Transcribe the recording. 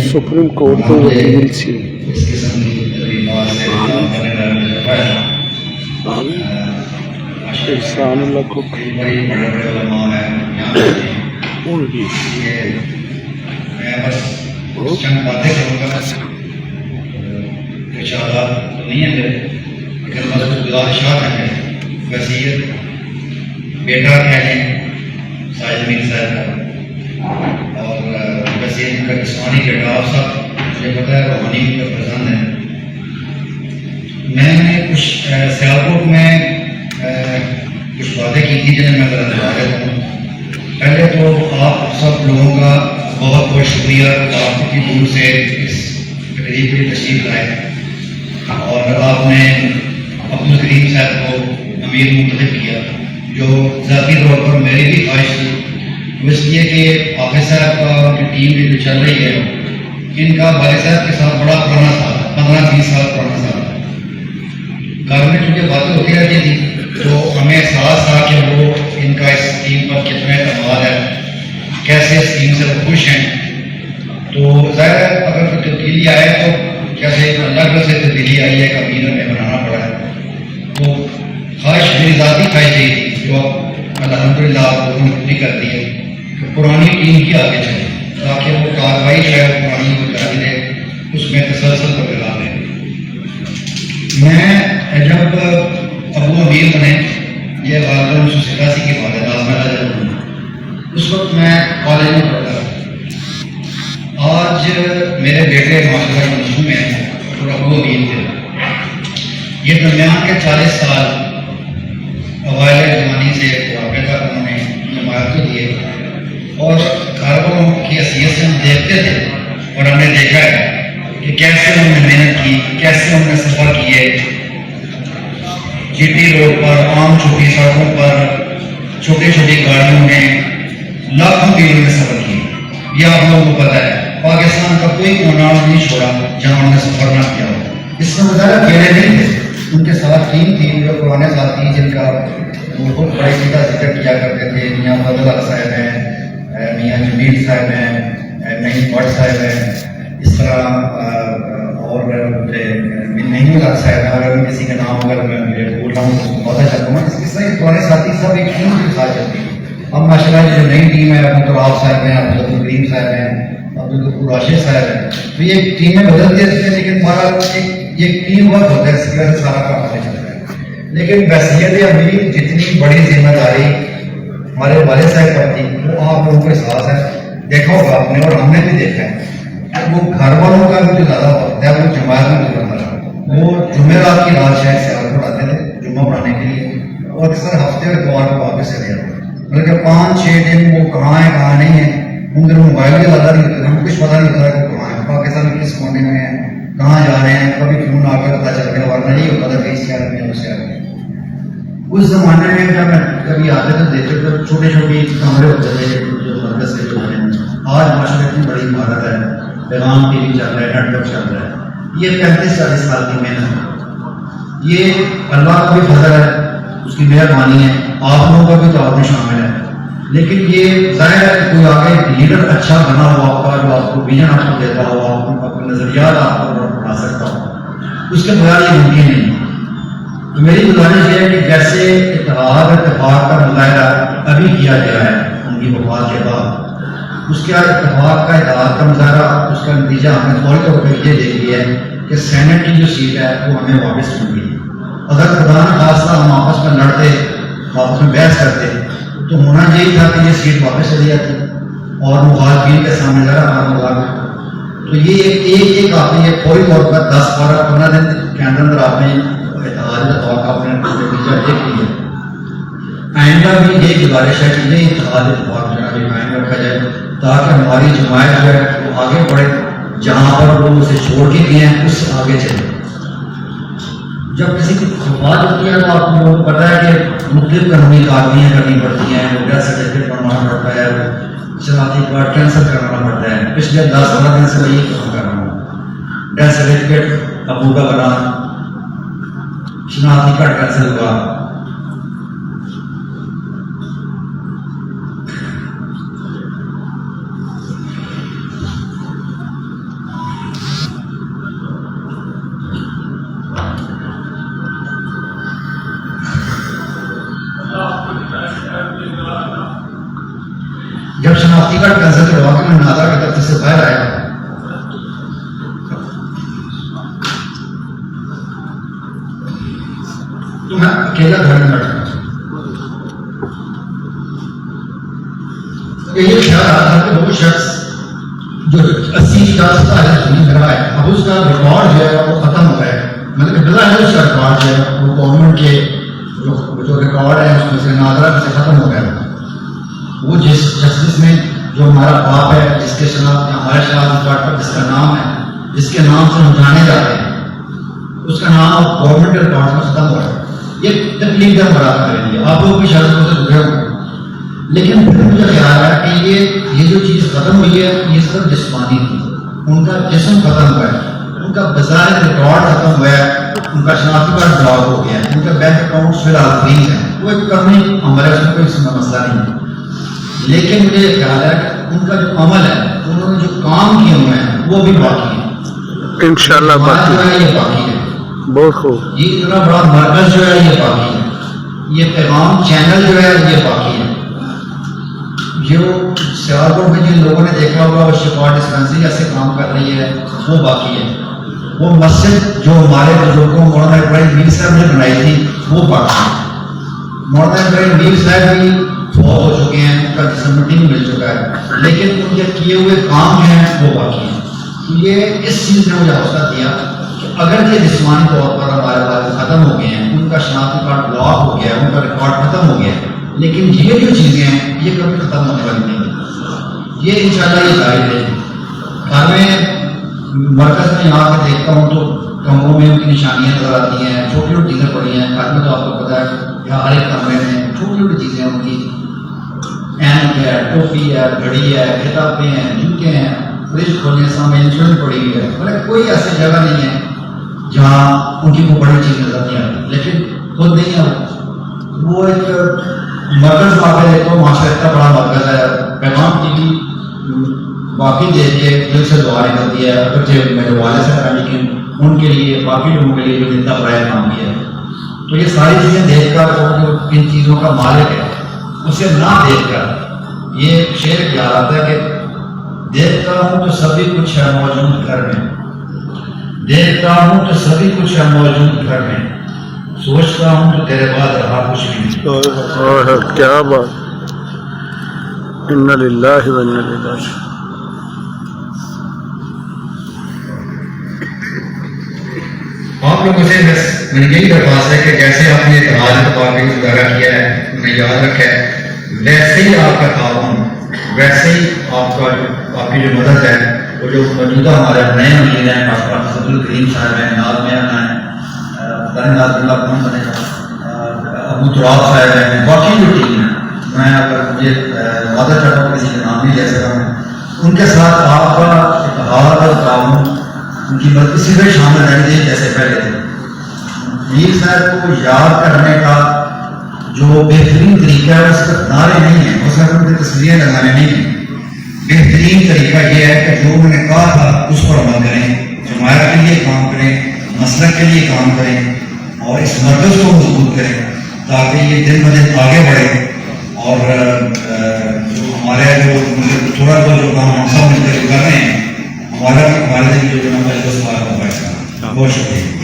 Supreme court کو وکیل سی احسان اللہ کو بیٹا کہہ لیں ساجد میر صاحب کا، اور ویسے ان کا جسمانی کردار سب مجھے پتہ ہے روحانی ان کا پسند ہے. میں نے کچھ سیالکوٹ میں کچھ باتیں کی تھی جنہیں میں ذرا دہرا دیتا ہوں. پہلے تو آپ سب لوگوں کا بہت بہت شکریہ، آپ اتنی دور سے اس تقریب کی تشریف لائے اور آپ نے عبدالکریم صاحب کو امیر منتخب کیا، جو ذاتی طور پر میری بھی خواہش تھی. اس لیے کہ حافظ صاحب کا جو ٹیم جو چل رہی ہے ان کا والد صاحب کے ساتھ بڑا پرانا سال ہے، 15-20 سال پرانا سال ہے. گھر میں چونکہ باتیں ہوتی رہتی تھی تو ہمیں احساس تھا کہ وہ ان کا اس ٹیم پر کتنا اعتماد ہے، کیسے اس ٹیم سے وہ خوش ہیں. تو ظاہر ہے اگر کوئی تبدیلی آئے تو کیسے اللہ سے تبدیلی آئی ہے، کبھی ہمیں بنانا پڑا ہے. تو خواہش میری ذاتی خواہش یہی تھی جو الحمدللہ لوگوں نے پوری کر دی ہے کہ پرانی ٹیم کی آگے چلے تاکہ وہ کارروائی شاید پرانی کو جاری دے، اس میں تسلسل برقرار رہے. میں جب ابو امیر بنے، یہ غالباً 1987 کی بات ہے، لازمہ جب بنا، اس وقت میں کالج میں پڑھتا تھا. آج میرے بیٹے ماشاء اللہ منصوب ہیں اور ابو امیر تھے. یہ درمیان کے 40 سال اوائل زمانی سے واقع تک انہوں نے نمایت کو دیے اور گھر والوں کی حیثیت سے ہم دیکھتے تھے اور ہم نے دیکھا ہے کہ کیسے انہوں نے محنت کی، کیسے انہوں نے سفر کیے، جی ٹی روڈ پر، عام چھوٹی سڑکوں پر، چھوٹی چھوٹی گاڑیوں میں لاکھوں کلو میں سفر کیے. یہ آپ لوگوں کو پتہ ہے پاکستان کا کوئی کونا نہیں چھوڑا جہاں انہوں نے سفر نہ کیا ہو. اس کا مظاہرہ اکیلے نہیں تھے، ان کے ساتھ ٹیم تھی جو پرانے ساتھی جن کا وہ خود بڑے سیدھا ذکر کیا کرتے تھے. میاں فضل حق صاحب ہیں، میاں جمیل صاحب ہیں، نعیم بٹ صاحب ہیں، اس طرح اور نعیم الحق صاحب ہیں. اگر کسی کا نام اگر میں بول رہا ہوں تو بہت اچھا ہوں. اس طرح پرانے ساتھی سب ایک ٹیم کے ساتھ چلتے ہیں. اب ماشاء اللہ جو نئی ٹیم ہے، عبدالراب صاحب ہیں، عبدالکریم صاحب ہیں، عبدالغفور راشد صاحب ہیں، تو یہ ٹیمیں بدلتی رہتی ہیں لیکن ہمارا ایک ٹیم ورک ہوتا ہے، اس کی وجہ سے سارا کام آگے چلتا ہے. لیکن بحثیت امیر جتنی بڑی ذمہ داری ہمارے والد صاحب پر تھی وہ آپ لوگوں کے ساتھ ہے. دیکھا ہوگا آپ نے اور ہم نے بھی دیکھا ہے وہ گھر والوں کا بھی جو زیادہ وقت ہے وہ جماعت میں گزرتا رہا. وہ جمعرات کی رات شاید سیال پڑھاتے تھے جمعہ پڑھانے کے لیے اور اکثر ہفتے کے اتوار کو واپس چلے جاتے. بلکہ 5-6 دن وہ کہاں ہیں کہاں نہیں ہیں، ان دنوں موبائل بھی زیادہ نہیں ہوتے، ہم کچھ پتہ نہیں ہوتا ہے وہ کہاں ہیں، پاکستان میں کس کونے میں ہیں، کہاں جا رہے ہیں. کبھی فون آ کر پتہ چل گیا، ورنہ نہیں ہوتا تھا کہ اس شہر میں اس شہر میں. اس زمانے میں جب میں کبھی آتے تھے دیکھتے تو چھوٹے چھوٹے کمرے ہوتے تھے جو مرکز سے جو ہیں. آج ماشاء اللہ اتنی بڑی عمارت ہے، پیغام ٹی وی چل رہا ہے، نیٹ ورک چل رہا ہے. یہ 35-40 سال کی محنت ہے، یہ اللہ کا بھی فضل ہے، اس کی مہربانی ہے، آپ لوگوں کا بھی تو آپ میں شامل ہے. لیکن یہ ظاہر ہے کوئی آگے لیڈر اچھا بنا ہو آپ کا، جو آپ کو ویژن آپ کو دیتا ہو، آپ کو اپنے نظریات آپ کو بڑھا سکتا ہو، اس کے بغیر یہ ممکن نہیں. تو میری گزارش یہ ہے کہ جیسے اتحاد اتفاق کا مظاہرہ ابھی کیا گیا ہے ان کی وفات کے بعد، اس کے بعد اتفاق کا اتحاد کا مظاہرہ، اس کا نتیجہ ہم نے فوری طور پر یہ دیکھ لیا ہے کہ سینٹ کی جو سیٹ ہے وہ ہمیں واپس مل گئی. اگر خدا نہ خاصہ ہم آپس میں لڑتے، آپس میں بحث کرتے تو ہونا یہی تھا کہ یہ سیٹ واپس چلی جاتی اور مخالفین کے سامنے ذرا ہمارا مقابلہ. تو یہ ایک کافی ہے، فوری طور پر 10-12-15 دن کے اندر آپ نے اتحاد اتفاق کا اپنے نتیجہ دیکھ لیا. آئندہ بھی یہی گزارش ہے کہ یہ اتحاد اتفاق جو ہے قائم رکھا جائے تاکہ ہماری جماعت جو ہے وہ آگے بڑھے، جہاں پر لوگ اسے چھوڑ کے گئے ہیں اس سے آگے چلے. جب کسی کی خفات ہوتی ہے تو آپ لوگوں کو پتہ ہے کہ مختلف قانونی کارروائیاں کرنی پڑتی ہیں، ڈیتھ سرٹیفکیٹ بنوانا پڑتا ہے، شناختی کارڈ کینسل کروانا پڑتا ہے. پچھلے 10-15 دن سے میں یہ کام کر رہا ہوں. ڈیتھ سرٹیفکیٹ ابو کا بنا, شناختی کارڈ کینسل ہوا. جب شناختی کارڈ کینسل کروا کے میں ناظرہ کی دفتر سے باہر آیا تو میں اکیلا گھر میں بیٹھا تھا. یہ خیال آ رہا تھا کہ وہ شخص جو 80-50 سال زمین لگا ہے, اب اس کا ریکارڈ جو ہے وہ ختم ہو گیا ہے. مطلب بلا ہے اس کا ریکارڈ جو ہے وہ گورنمنٹ کے جو ریکارڈ ہے اس میں سے ناظرہ سے ختم ہو گیا ہے. وہ جس میں جو ہمارا باپ ہے, جس کے شناخت ہمارے شناختی کارڈ پر جس کا نام ہے, جس کے نام سے ہم جانے جاتے ہیں, اس کا نام اب گورنمنٹ کے ریکارڈ میں ختم ہو رہا ہے. یہ تکلیف دہ بڑا میرے لیے, آپ لوگ بھی شاید سے گزرے ہوں. لیکن پھر مجھے خیال ہے کہ یہ جو چیز ختم ہوئی ہے یہ صرف جسمانی تھی. ان کا جسم ختم ہوا ہے, ان کا بظاہر ریکارڈ ختم ہوا ہے, ان کا شناختی کارڈ بلاک ہو گیا ہے, ان کا بینک اکاؤنٹ فی الحال فریز ہے. وہ ایک کرنی ہمارے اس میں کوئی مسئلہ نہیں ہے. لیکن مجھے یہ خیال ہے کہ ان کا جو عمل ہے, انہوں نے جو کام کیے ہوئے ہیں وہ بھی باقی ہے. انشاءاللہ باقی جو ہے یہ باقی ہے. بہت خوب. یہ اتنا بڑا مرکز جو ہے یہ باقی ہے. یہ پیغام چینل جو ہے یہ باقی ہے. جو سیالکوٹ میں جن لوگوں نے دیکھا ہوگا وہ شفا ڈسپینسری ایسے کام کر رہی ہے وہ باقی ہے. وہ مسجد جو ہمارے بزرگوں مولانا ابراہیم میر صاحب نے بنائی تھی وہ باقی ہے. مولانا ابراہیم میر صاحب بھی فوت ہو چکے ہیں, ان کا جسم مٹی میں مل چکا ہے, لیکن ان کے کیے ہوئے کام جو ہیں وہ باقی ہیں. یہ اس چیز نے مجھے حوصلہ دیا کہ اگر یہ جسمانی طور پر ہمارے والد ختم ہو گئے ہیں, ان کا شناختی کارڈ بلاک ہو گیا ہے, ان کا ریکارڈ ختم ہو گیا ہے, لیکن یہ جو چیزیں ہیں یہ کبھی ختم ہونے والی نہیں ہیں. یہ انشاءاللہ یہ ظاہر ہے. گھر میں مرکز میں آ کے دیکھتا ہوں تو کمروں میں ان کی نشانیاں نظر آتی ہیں, چھوٹی چھوٹی چیزیں پڑی ہیں. گھر میں تو آپ کو پتا ہے یہاں ہر ایک کمرے میں چھوٹی چھوٹی چیزیں ان کی, اینک ہے, ٹوپی ہے, گھڑی ہے, کتابیں ہیں, جوتے ہیں, فریج کھولنے سامنے انسٹرومنٹ پڑی ہوئی ہے. مطلب کوئی ایسی جگہ نہیں ہے جہاں ان کی کوئی بڑی چیز نظر نہیں آتی. لیکن خود نہیں ہے وہ ایک مرکز واقع ہے تو ماشاء اتنا بڑا مرکز ہے. پیغام ٹی وی باقی دیکھ کے دل سے دعا نکلتی ہے. اگرچہ میرے والد صاحب ہیں لیکن ان کے لیے باقی لوگوں کے لیے جو اتنا بڑا کام کیا ہے, تو یہ ساری چیزیں دیکھ کر جو ان چیزوں کا مالک ہے اسے نہ دیکھ کر یہ شعر یاد آتا ہے کہ دیکھتا ہوں تو سبھی کچھ ہے موجود گھر میں, دیکھتا ہوں تو سبھی کچھ ہے موجود گھر میں, سوچتا ہوں تو تیرے بعد رہا کچھ نہیں. کیا بات. انا للہ و انا الیہ راجعون. آپ لوگوں سے بس میری یہی درخواست ہے کہ جیسے آپ نے اتحاد کو باقی گزارا کیا ہے, انہیں یاد رکھا ہے, ویسے ہی آپ کا تعاون, ویسے ہی آپ کی جو مدد ہے وہ جو موجودہ ہمارے نئے امیر ہیں, فضل الکریم صاحب ہیں, ناز میاں ہیں, ناز اللہ کون بنے گا, ابو تراب صاحب ہیں, باقی جو ٹیم ہیں, میں اگر مجھے وعدہ کرتا ہوں کسی کا نام نہیں لے سکتا ہوں, ان کے ساتھ آپ کا اتحاد اور تعاون ان کی مدد اسی طرح شامل رہنے دیں جیسے پہلے تھے. میر صاحب کو یاد کرنے کا جو بہترین طریقہ ہے اس کا نعرے نہیں ہیں, اس میں تصویریں لگانے نہیں ہیں. بہترین طریقہ یہ ہے کہ جو انہوں نے کہا تھا اس پر عمل کریں, جماعت کے لیے کام کریں, مسلک کے لیے کام کریں اور اس مرکز کو مضبوط کریں تاکہ یہ دن بدن آگے بڑھے اور جو ہمارے جو تھوڑا بہت جو کام ہم سب مل کر کر رہے ہیں ہمارے جو جو بہت شکریہ.